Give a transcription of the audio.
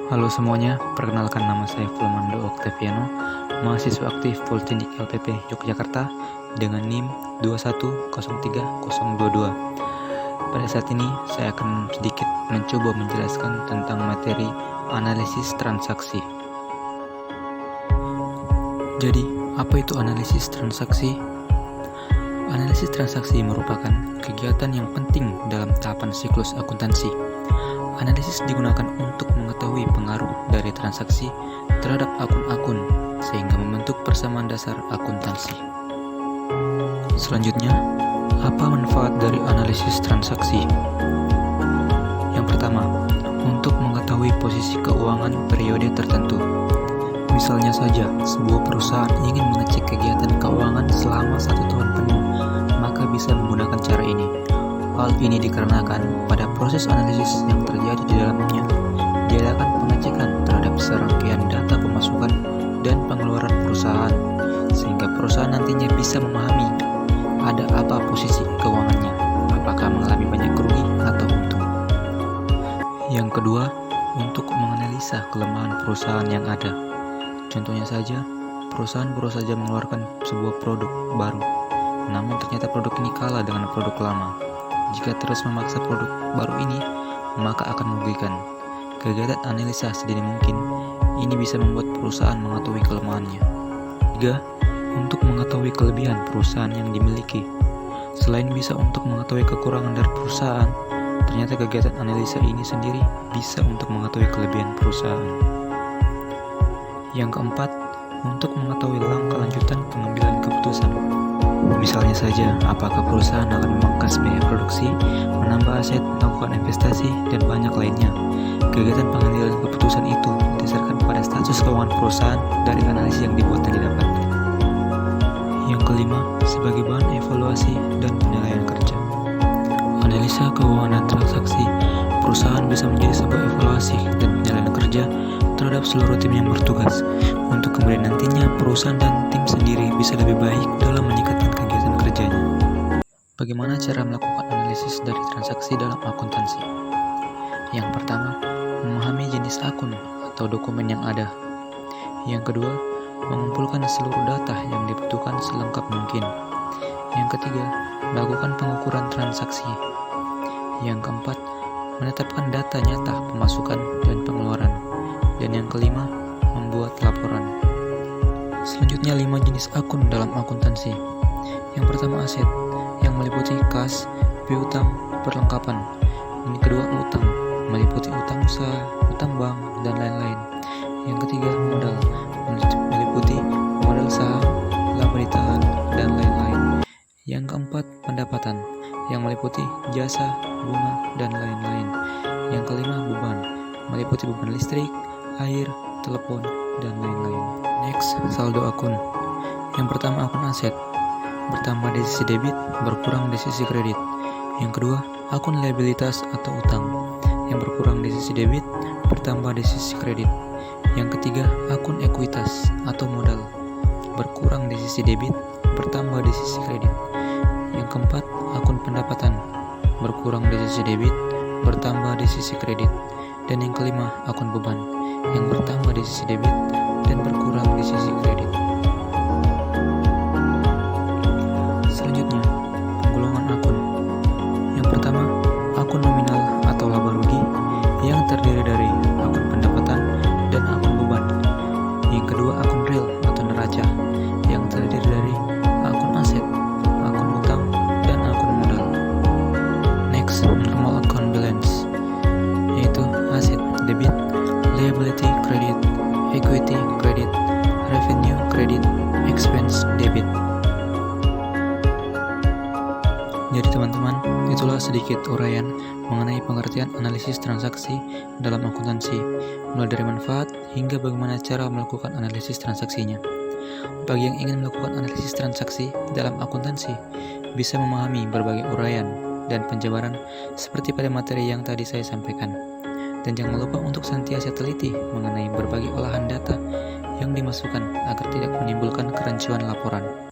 Halo semuanya, perkenalkan nama saya Flamando Octaviano, mahasiswa aktif Politeknik LPP Yogyakarta dengan NIM 2103022. Pada saat ini, saya akan sedikit mencoba menjelaskan tentang materi analisis transaksi. Jadi, apa itu analisis transaksi? Analisis transaksi merupakan kegiatan yang penting dalam tahapan siklus akuntansi. Analisis digunakan untuk mengetahui pengaruh dari transaksi terhadap akun-akun sehingga membentuk persamaan dasar akuntansi. Selanjutnya, apa manfaat dari analisis transaksi? Yang pertama, untuk mengetahui posisi keuangan periode tertentu. Misalnya saja, sebuah perusahaan ingin mengecek kegiatan keuangan selama 1 tahun penuh, maka bisa menggunakan cara ini. Hal ini dikarenakan pada proses analisis yang terjadi di dalamnya diadakan pengecekan terhadap serangkaian data pemasukan dan pengeluaran perusahaan, sehingga perusahaan nantinya bisa memahami ada apa posisi keuangannya, apakah mengalami banyak kerugi atau untung. Yang kedua, untuk menganalisa kelemahan perusahaan yang ada. Contohnya saja, perusahaan baru saja mengeluarkan sebuah produk baru, namun ternyata produk ini kalah dengan produk lama. Jika terus memaksa produk baru ini, maka akan merugikan. Kegiatan analisa sedini mungkin ini bisa membuat perusahaan mengetahui kelemahannya. 3. Untuk mengetahui kelebihan perusahaan yang dimiliki. Selain bisa untuk mengetahui kekurangan dari perusahaan, ternyata kegiatan analisa ini sendiri bisa untuk mengetahui kelebihan perusahaan. Yang keempat, untuk mengetahui langkah lanjutan pengambilan keputusan. Misalnya saja, apakah perusahaan akan memangkas biaya produksi, menambah aset, melakukan investasi, dan banyak lainnya. Kegiatan pengambilan keputusan itu berdasarkan pada status keuangan perusahaan dari analisis yang dibuat dan didapat. Yang kelima, sebagai bahan evaluasi dan penilaian kerja. Analisa keuangan dan transaksi, perusahaan bisa menjadi sebuah evaluasi dan penilaian kerja terhadap seluruh tim yang bertugas, untuk kemudian nantinya perusahaan dan tim sendiri bisa lebih baik dalam meningkatkan kegiatan kerjanya. Bagaimana cara melakukan analisis dari transaksi dalam akuntansi? Yang pertama, memahami jenis akun atau dokumen yang ada. Yang kedua, mengumpulkan seluruh data yang dibutuhkan selengkap mungkin. Yang ketiga, melakukan pengukuran transaksi. Yang keempat, menetapkan data nyata pemasukan dan pengeluaran. Dan yang kelima, membuat laporan. Selanjutnya 5 jenis akun dalam akuntansi. Yang pertama aset, yang meliputi kas, piutang, perlengkapan. Yang kedua utang, meliputi utang usaha, utang bank, dan lain-lain. Yang ketiga modal, meliputi modal saham, laba ditahan, dan lain-lain. Yang keempat pendapatan, yang meliputi jasa, bunga, dan lain-lain. Yang kelima beban, meliputi beban listrik, air, telepon, dan lain-lain. Next, saldo akun. Yang pertama akun aset, bertambah di sisi debit, berkurang di sisi kredit. Yang kedua, akun liabilitas atau utang, yang berkurang di sisi debit, bertambah di sisi kredit. Yang ketiga, akun ekuitas atau modal, berkurang di sisi debit, bertambah di sisi kredit. Yang keempat, akun pendapatan, berkurang di sisi debit, bertambah di sisi kredit. Dan yang kelima, akun beban, yang bertambah di sisi debit dan berkurang di sisi kredit. Selanjutnya, penggolongan akun. Yang pertama, akun nominal atau laba rugi, yang terdiri dari akun pendapatan dan akun beban. Yang kedua, akun real atau neraca, yang terdiri dari akun aset, akun utang, dan akun modal. Next, normal account balance, yaitu aset, debit, liability, credit, equity, credit, revenue, credit, expense, debit. Jadi teman-teman, itulah sedikit uraian mengenai pengertian analisis transaksi dalam akuntansi, mulai dari manfaat hingga bagaimana cara melakukan analisis transaksinya. Bagi yang ingin melakukan analisis transaksi dalam akuntansi, bisa memahami berbagai uraian dan penjabaran seperti pada materi yang tadi saya sampaikan. Dan jangan lupa untuk senantiasa teliti mengenai berbagai olahan data yang dimasukkan agar tidak menimbulkan kerancuan laporan.